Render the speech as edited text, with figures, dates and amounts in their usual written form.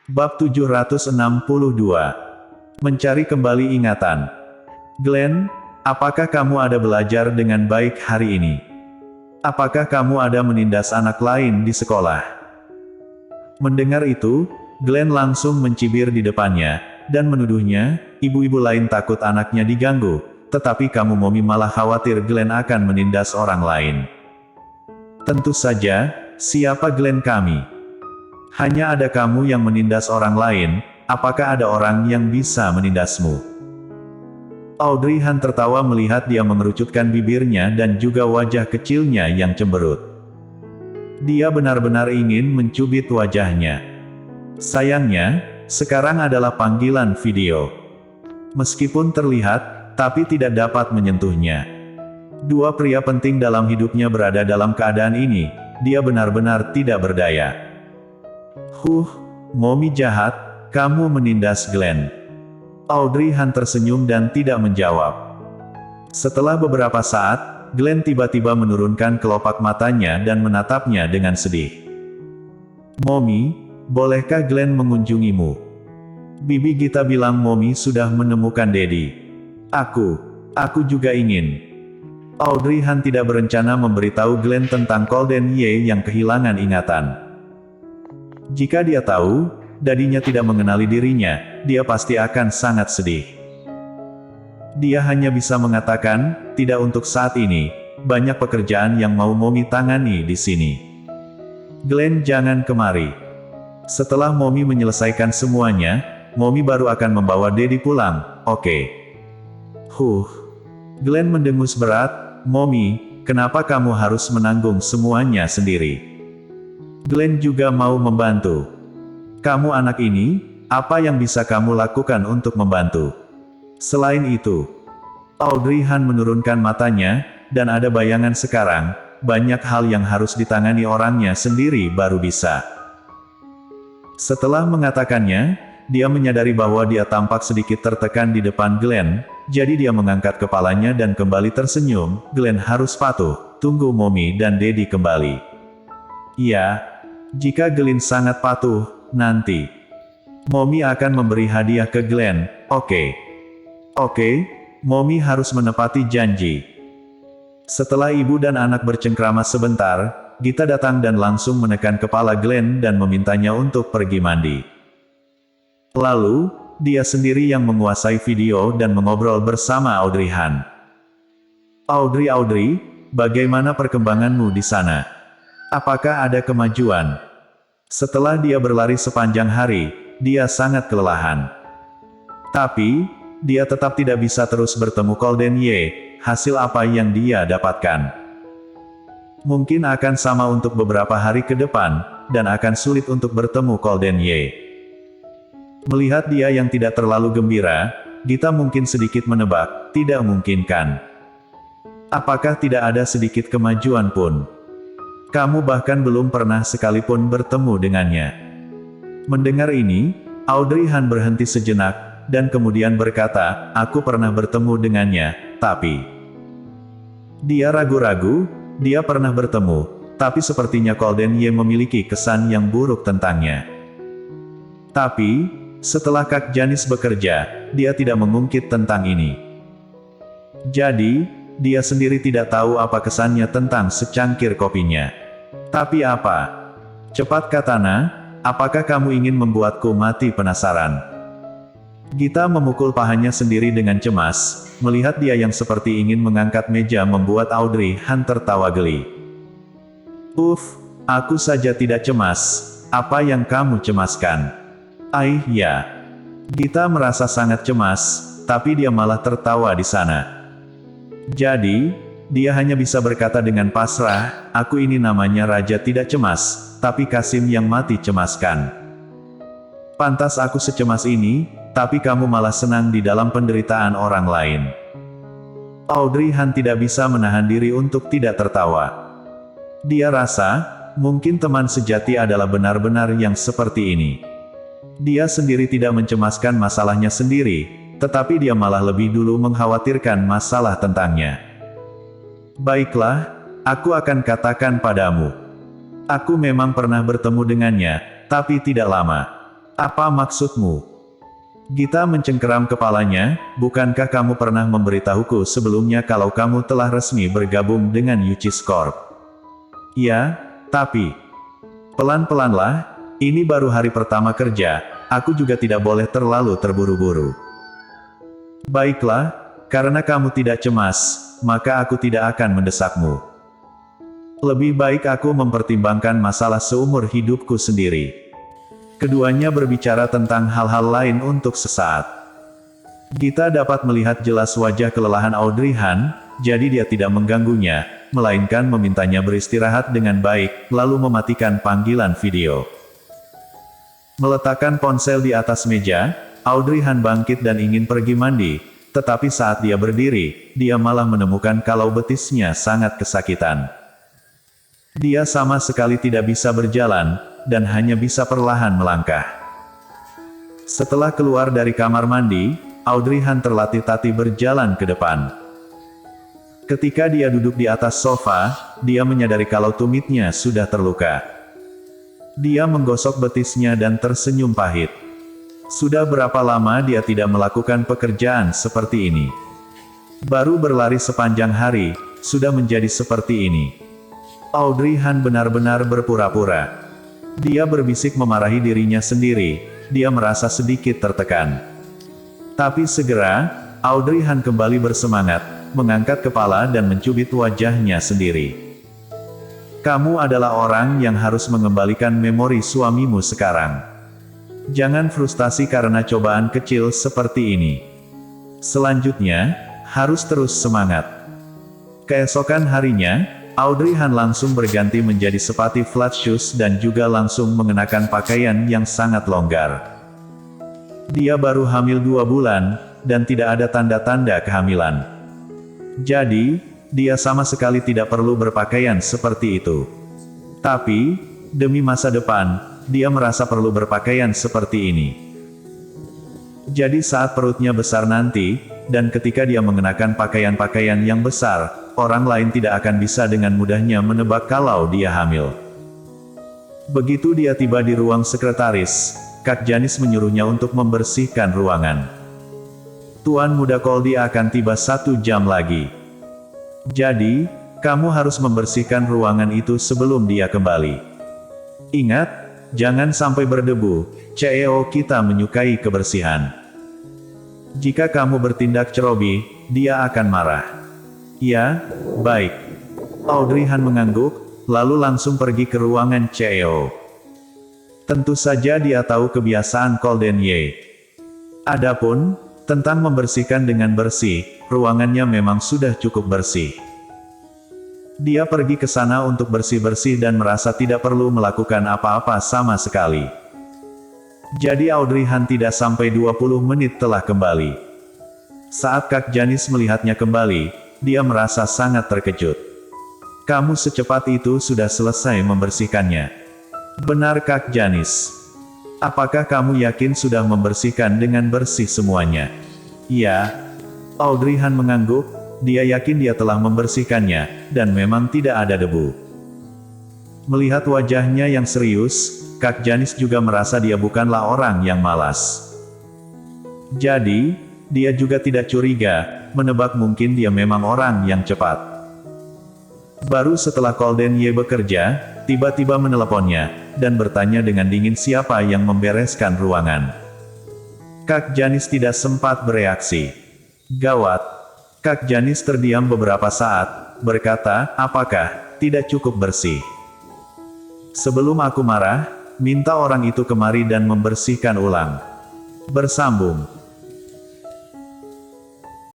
Bab 762. Mencari kembali ingatan. Glenn, apakah kamu ada belajar dengan baik hari ini? Apakah kamu ada menindas anak lain di sekolah? Mendengar itu, Glenn langsung mencibir di depannya, dan menuduhnya, ibu-ibu lain takut anaknya diganggu, tetapi kamu Mommy malah khawatir Glenn akan menindas orang lain. Tentu saja, siapa Glenn kami? Hanya ada kamu yang menindas orang lain, apakah ada orang yang bisa menindasmu? Audrey Han tertawa melihat dia mengerucutkan bibirnya dan juga wajah kecilnya yang cemberut. Dia benar-benar ingin mencubit wajahnya. Sayangnya, sekarang adalah panggilan video. Meskipun terlihat, tapi tidak dapat menyentuhnya. Dua pria penting dalam hidupnya berada dalam keadaan ini, dia benar-benar tidak berdaya. Mommy jahat, kamu menindas Glenn. Audrey Han tersenyum dan tidak menjawab. Setelah beberapa saat, Glenn tiba-tiba menurunkan kelopak matanya dan menatapnya dengan sedih. Mommy, bolehkah Glenn mengunjungimu? Bibi Gita bilang Mommy sudah menemukan Daddy. Aku juga ingin. Audrey Han tidak berencana memberitahu Glenn tentang Golden Ye yang kehilangan ingatan. Jika dia tahu, dadinya tidak mengenali dirinya, dia pasti akan sangat sedih. Dia hanya bisa mengatakan, tidak untuk saat ini, banyak pekerjaan yang mau Mommy tangani di sini. Glenn jangan kemari. Setelah Mommy menyelesaikan semuanya, Mommy baru akan membawa Daddy pulang, oke? Glenn mendengus berat, Mommy, kenapa kamu harus menanggung semuanya sendiri? Glenn juga mau membantu. Kamu anak ini, apa yang bisa kamu lakukan untuk membantu? Selain itu, Audrey Han menurunkan matanya, dan ada bayangan sekarang, banyak hal yang harus ditangani orangnya sendiri baru bisa. Setelah mengatakannya, dia menyadari bahwa dia tampak sedikit tertekan di depan Glenn, jadi dia mengangkat kepalanya dan kembali tersenyum. Glenn harus patuh, tunggu Mommy dan Daddy kembali. Iya, jika Glenn sangat patuh, nanti Mommy akan memberi hadiah ke Glenn, oke? Oke, Mommy harus menepati janji. Setelah ibu dan anak bercengkrama sebentar, Gita datang dan langsung menekan kepala Glenn dan memintanya untuk pergi mandi. Lalu, dia sendiri yang menguasai video dan mengobrol bersama Audrey Han. Audrey, bagaimana perkembanganmu di sana? Apakah ada kemajuan? Setelah dia berlari sepanjang hari, dia sangat kelelahan. Tapi, dia tetap tidak bisa terus bertemu Golden Ye, hasil apa yang dia dapatkan. Mungkin akan sama untuk beberapa hari ke depan, dan akan sulit untuk bertemu Golden Ye. Melihat dia yang tidak terlalu gembira, Gita mungkin sedikit menebak, tidak mungkin kan? Apakah tidak ada sedikit kemajuan pun? Kamu bahkan belum pernah sekalipun bertemu dengannya. Mendengar ini, Audrey Han berhenti sejenak, dan kemudian berkata, aku pernah bertemu dengannya, tapi... Dia ragu-ragu, dia pernah bertemu, tapi sepertinya Golden Ye memiliki kesan yang buruk tentangnya. Tapi, setelah Kak Janis bekerja, dia tidak mengungkit tentang ini. Jadi, dia sendiri tidak tahu apa kesannya tentang secangkir kopinya. Tapi apa? Cepat Katana, apakah kamu ingin membuatku mati penasaran? Gita memukul pahanya sendiri dengan cemas, melihat dia yang seperti ingin mengangkat meja membuat Audrey Han tertawa geli. Aku saja tidak cemas, apa yang kamu cemaskan? Ya. Gita merasa sangat cemas, tapi dia malah tertawa di sana. Jadi, dia hanya bisa berkata dengan pasrah, aku ini namanya raja tidak cemas, tapi Kasim yang mati cemaskan. Pantas aku secemas ini, tapi kamu malah senang di dalam penderitaan orang lain. Audrey Han tidak bisa menahan diri untuk tidak tertawa. Dia rasa, mungkin teman sejati adalah benar-benar yang seperti ini. Dia sendiri tidak mencemaskan masalahnya sendiri, tetapi dia malah lebih dulu mengkhawatirkan masalah tentangnya. Baiklah, aku akan katakan padamu. Aku memang pernah bertemu dengannya, tapi tidak lama. Apa maksudmu? Gita mencengkeram kepalanya, bukankah kamu pernah memberitahuku sebelumnya kalau kamu telah resmi bergabung dengan Yuchis Corp? Ya, tapi... Pelan-pelanlah, ini baru hari pertama kerja, aku juga tidak boleh terlalu terburu-buru. Baiklah, karena kamu tidak cemas, maka aku tidak akan mendesakmu. Lebih baik aku mempertimbangkan masalah seumur hidupku sendiri. Keduanya berbicara tentang hal-hal lain untuk sesaat. Gita dapat melihat jelas wajah kelelahan Audrey Han, jadi dia tidak mengganggunya, melainkan memintanya beristirahat dengan baik, lalu mematikan panggilan video. Meletakkan ponsel di atas meja, Audrey Han bangkit dan ingin pergi mandi, tetapi saat dia berdiri, dia malah menemukan kalau betisnya sangat kesakitan. Dia sama sekali tidak bisa berjalan, dan hanya bisa perlahan melangkah. Setelah keluar dari kamar mandi, Audrey Han terlatih-tatih berjalan ke depan. Ketika dia duduk di atas sofa, dia menyadari kalau tumitnya sudah terluka. Dia menggosok betisnya dan tersenyum pahit. Sudah berapa lama dia tidak melakukan pekerjaan seperti ini? Baru berlari sepanjang hari, sudah menjadi seperti ini. Audrey Han benar-benar berpura-pura. Dia berbisik memarahi dirinya sendiri, dia merasa sedikit tertekan. Tapi segera, Audrey Han kembali bersemangat, mengangkat kepala dan mencubit wajahnya sendiri. Kamu adalah orang yang harus mengembalikan memori suamimu sekarang. Jangan frustasi karena cobaan kecil seperti ini. Selanjutnya, harus terus semangat. Keesokan harinya, Audrey Han langsung berganti menjadi sepatu flat shoes dan juga langsung mengenakan pakaian yang sangat longgar. Dia baru hamil 2 bulan, dan tidak ada tanda-tanda kehamilan. Jadi, dia sama sekali tidak perlu berpakaian seperti itu. Tapi, demi masa depan, dia merasa perlu berpakaian seperti ini. Jadi saat perutnya besar nanti, dan ketika dia mengenakan pakaian-pakaian yang besar, orang lain tidak akan bisa dengan mudahnya menebak kalau dia hamil. Begitu dia tiba di ruang sekretaris, Kak Janis menyuruhnya untuk membersihkan ruangan. Tuan Muda Koldi akan tiba 1 jam lagi. Jadi, kamu harus membersihkan ruangan itu sebelum dia kembali. Ingat, jangan sampai berdebu, CEO kita menyukai kebersihan. Jika kamu bertindak ceroboh, dia akan marah. Ya, baik. Audrey Han mengangguk, lalu langsung pergi ke ruangan CEO. Tentu saja dia tahu kebiasaan Golden Ye. Adapun, tentang membersihkan dengan bersih, ruangannya memang sudah cukup bersih. Dia pergi ke sana untuk bersih-bersih dan merasa tidak perlu melakukan apa-apa sama sekali. Jadi Audrey Han tidak sampai 20 menit telah kembali. Saat Kak Janis melihatnya kembali, dia merasa sangat terkejut. Kamu secepat itu sudah selesai membersihkannya. Benar Kak Janis. Apakah kamu yakin sudah membersihkan dengan bersih semuanya? Iya. Audrey Han mengangguk, dia yakin dia telah membersihkannya, dan memang tidak ada debu. Melihat wajahnya yang serius, Kak Janis juga merasa dia bukanlah orang yang malas. Jadi, dia juga tidak curiga, menebak mungkin dia memang orang yang cepat. Baru setelah Golden Ye bekerja, tiba-tiba meneleponnya, dan bertanya dengan dingin siapa yang membereskan ruangan. Kak Janis tidak sempat bereaksi. Gawat. Kak Janis terdiam beberapa saat, berkata, apakah tidak cukup bersih? Sebelum aku marah, minta orang itu kemari dan membersihkan ulang. Bersambung.